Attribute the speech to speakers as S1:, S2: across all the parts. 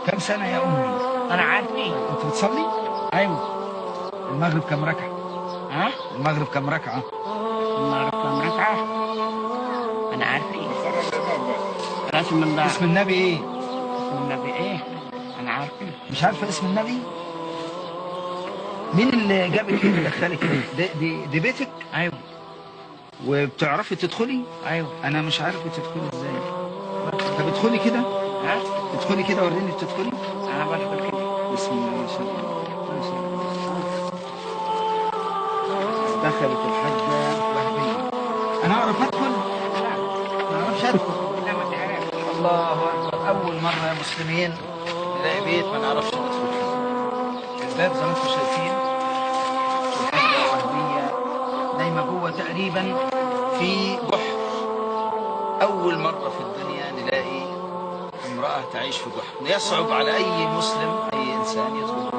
S1: كم سنة يا أمي؟
S2: انا عارفين.
S1: أنت بتصلي؟
S2: ايوه.
S1: المغرب كم ركعة؟
S2: ها؟
S1: المغرب كم ركعة؟
S2: المغرب كم ركعة؟ انا عارفين. اسم الله.
S1: اسم النبي إيه؟
S2: اسم النبي ايه؟ انا عارفين.
S1: مش عارفة اسم النبي؟ مين اللي جابك هنا دخلك هنا؟ دي بيتك؟
S2: ايوه.
S1: وبتعرفي تدخلي؟
S2: ايوه.
S1: أنا مش عارف تدخلي إزاي. طب ادخلي كده.
S2: ها؟
S1: ادخلي كده وريني تدخلي.
S2: انا بدخل كده.
S1: بسم الله ما شاء الله. ما شاء الله. دخلت الحاجة وهبية. أنا أعرف أدخل؟
S2: لا.
S1: ما أعرفش أدخل.
S2: لا ما تعرفش.
S1: الله أكبر. أول مرة يا مسلمين نلاقي بيت ما نعرفش ندخل فيه. الباب زي ما أنتم شايفين الحاجة وهبية نايمة جوه تقريبا في جحر. أول مرة في الدنيا نلاقي امرأة تعيش في جحر. يصعب على أي مسلم أي إنسان يدخل.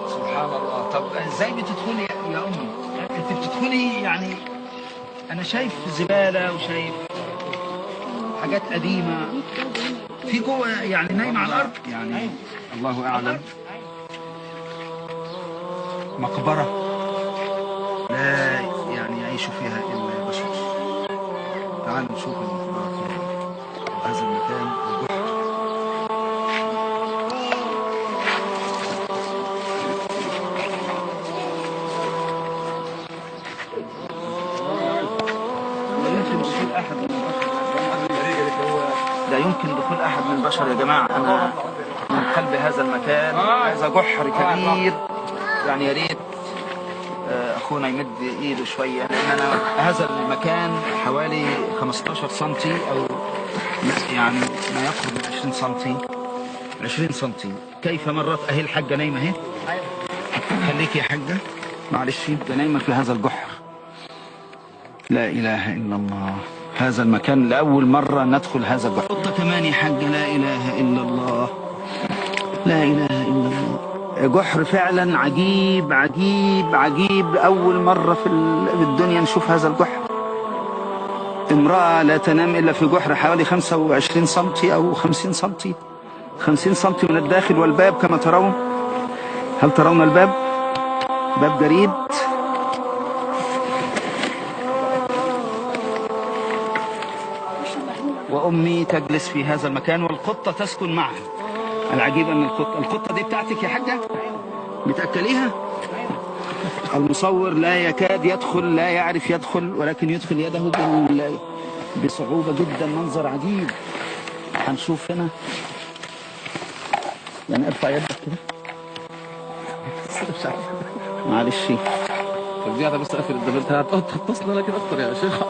S1: سبحان الله. طب إزاي بتدخلي يا أمي؟ أنت بتدخلي يعني أنا شايف زبالة وشايف حاجات قديمة في جوه يعني نايمة على الأرض يعني. الله أعلم. مقبرة لا يعني يعيش فيها إلا بشر. تعالوا نشوف المقبرة في هذا المكان الجحر. لا يمكن دخول أحد من البشر يا جماعة. أنا من قلب هذا المكان. هذا جحر كبير يعني يا ريت أخونا يمد إيده شوية لأن أنا هذا المكان حوالي 15 سنتي أو يعني ما يقرب من 20 سنتي. 20 سنتي. كيف مرت أهي الحاجة نايمة أهي. خليك يا حاجة معلش ده نايمة في هذا الجحر. لا إله إلا الله. هذا المكان لأول مرة ندخل هذا الجحر. قطة كمان يا حاجة. لا إله إلا الله. لا إله إلا الله. جحر فعلا عجيب عجيب عجيب. أول مرة في الدنيا نشوف هذا الجحر. امرأة لا تنام إلا في جحر حوالي 25 سنتي أو 50 سنتي. 50 سنتي من الداخل. والباب كما ترون. هل ترون الباب؟ باب جريد. وأمي تجلس في هذا المكان والقطة تسكن معها. العجيب أن القطة دي بتاعتك يا حاجة؟ بتأكليها؟ المصور لا يكاد يدخل لا يعرف يدخل ولكن يدخل يده بصعوبة جدا. منظر عجيب. هنشوف هنا يعني ارفع يدك كده. معلش
S3: رجعت بس اخر الدبلت هتصل لك اكتر يا شيخ.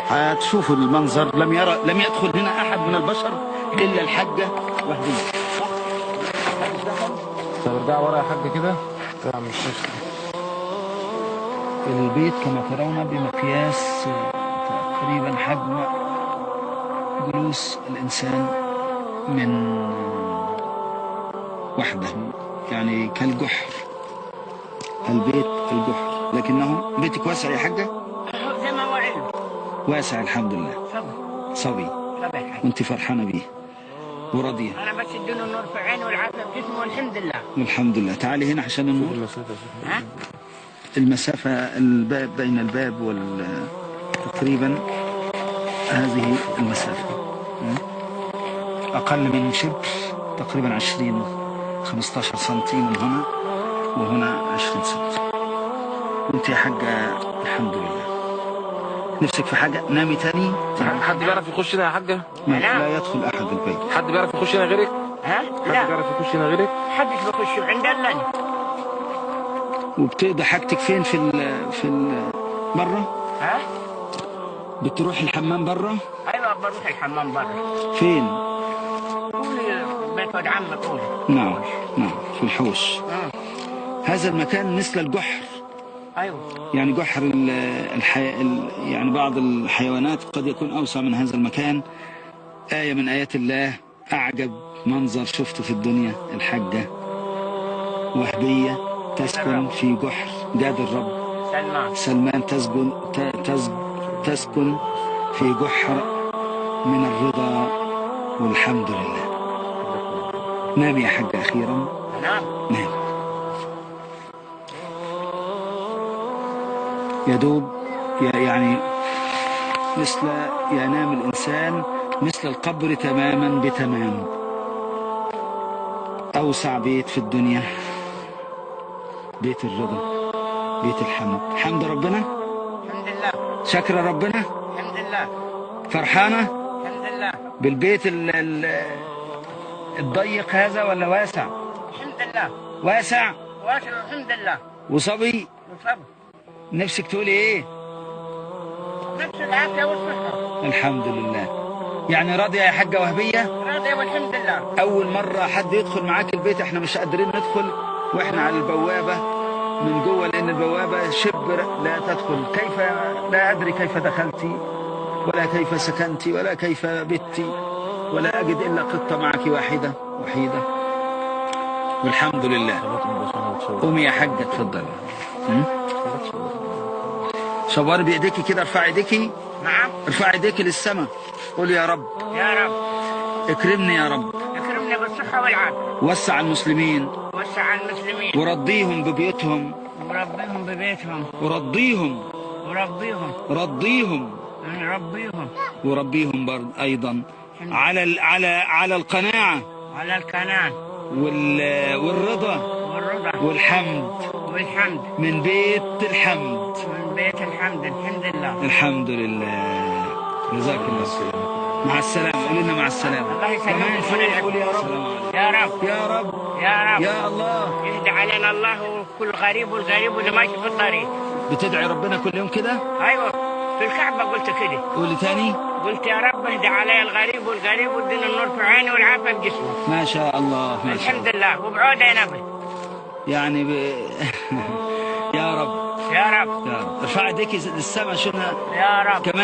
S1: هتشوفوا المنظر. لم يدخل هنا احد من البشر الا الحاجه وهبيه.
S3: طب ارجع ورا يا حاج كده. يا عم الشيخ
S1: البيت كما ترون بمقياس تقريبا حجم جلوس الانسان من وحده يعني كالجحر. البيت كالجحر لكنه بيتك واسع يا حاجه.
S2: زي ما هو علم.
S1: واسع الحمد لله. صبي. وانت فرحانه بيه وراضيه.
S2: انا بس اديله النور في عينه والعافيه في جسمه والحمد لله.
S1: والحمد لله. تعالي هنا عشان النور.
S2: ها؟
S1: المسافه الباب بين الباب تقريبا هذه المسافه اقل من شبر تقريبا 15 سنتي من هنا وهنا 20 سنتي. وانت يا حاجه الحمد لله. نفسك في حاجه نامي تاني.
S3: حد بيعرف يخش هنا يا حاجه؟
S1: لا يدخل احد البيت.
S3: حد بيعرف يخش هنا غيرك؟
S2: ها؟
S3: حد
S2: لا
S3: بيعرف يخش هنا غيرك؟
S2: حدش بيخش عندنا.
S1: وبتقضي حاجتك فين بره؟
S2: ها؟
S1: بتروح الحمام بره؟
S2: ايوه بروح الحمام بره.
S1: فين؟
S2: قولي بيت ولد عمك قولي.
S1: نعم في الحوش. هذا المكان مثل الجحر.
S2: ايوه.
S1: يعني جحر يعني بعض الحيوانات قد يكون اوسع من هذا المكان. آية من آيات الله. أعجب منظر شفته في الدنيا. الحاجة وهبية تسكن في جحر. جاد الرب سلمان تسكن في جحر من الرضا والحمد لله. نام يا حاج أخيرا.
S2: نعم.
S1: نام. يدوب يعني مثل ينام الإنسان مثل القبر تماما بتمام. أوسع بيت في الدنيا بيت الرضا، بيت الحمد. حمد ربنا،
S2: الحمد لله.
S1: شكر ربنا،
S2: الحمد لله.
S1: فرحانة
S2: الحمد لله.
S1: بالبيت الضيق هذا ولا واسع؟
S2: الحمد لله.
S1: واسع
S2: واشر الحمد لله.
S1: وصبي.
S2: وصبر.
S1: نفسك تقولي ايه؟
S2: نفس العافية والصحة.
S1: الحمد لله. يعني راضية يا حاجة وهبية؟
S2: راضية والحمد لله.
S1: أول مرة حد يدخل معاك البيت، احنا مش قادرين ندخل واحنا على البوابة من جوه، لأن البوابة شبر لا تدخل. كيف؟ لا أدري كيف دخلت ولا كيف سكنت ولا كيف بت، ولا أجد إلا قطة معك واحدة وحيدة. والحمد لله. قومي يا حاجة اتفضلي. شواري بإيديكي كده، ارفعي ايديكي.
S2: نعم.
S1: ارفعي ايديكي للسماء، قولي يا رب.
S2: يا رب
S1: اكرمني يا رب.
S2: اكرمنا بالصحة والعافية.
S1: وسع المسلمين
S2: وسع على المسلمين.
S1: ورضيهم ببيوتهم.
S2: وربيهم ببيتهم.
S1: ورضيهم.
S2: وربيهم.
S1: رضيهم.
S2: نربيهم.
S1: وربيهم برضه أيضا على القناعة.
S2: على القناعة.
S1: والرضا.
S2: والرضا.
S1: والحمد.
S2: والحمد.
S1: من بيت الحمد.
S2: من بيت الحمد. الحمد لله.
S1: الحمد لله. جزاك الله خير. مع السلامة. قولي لنا مع السلامة.
S2: الله يسلمك.
S1: كمان شوية قولي يا رب.
S2: يا رب.
S1: يا رب.
S2: يا رب.
S1: يا الله.
S2: يهدي علينا الله وكل غريب والغريب واللي ماشي في الطريق.
S1: بتدعي ربنا كل يوم كده؟
S2: ايوه في الكعبة قلت كده.
S1: قولي تاني.
S2: قلت يا رب اهدي علي الغريب والغريب واديني النور في عيني والعافية في جسمي.
S1: ما شاء الله. ما شاء
S2: الحمد
S1: الله.
S2: لله. وبعودة يا نبي.
S1: يعني يا رب.
S2: يا رب.
S1: يا رب. ارفع ايديك للسما. شنو
S2: يا رب.
S1: كمان.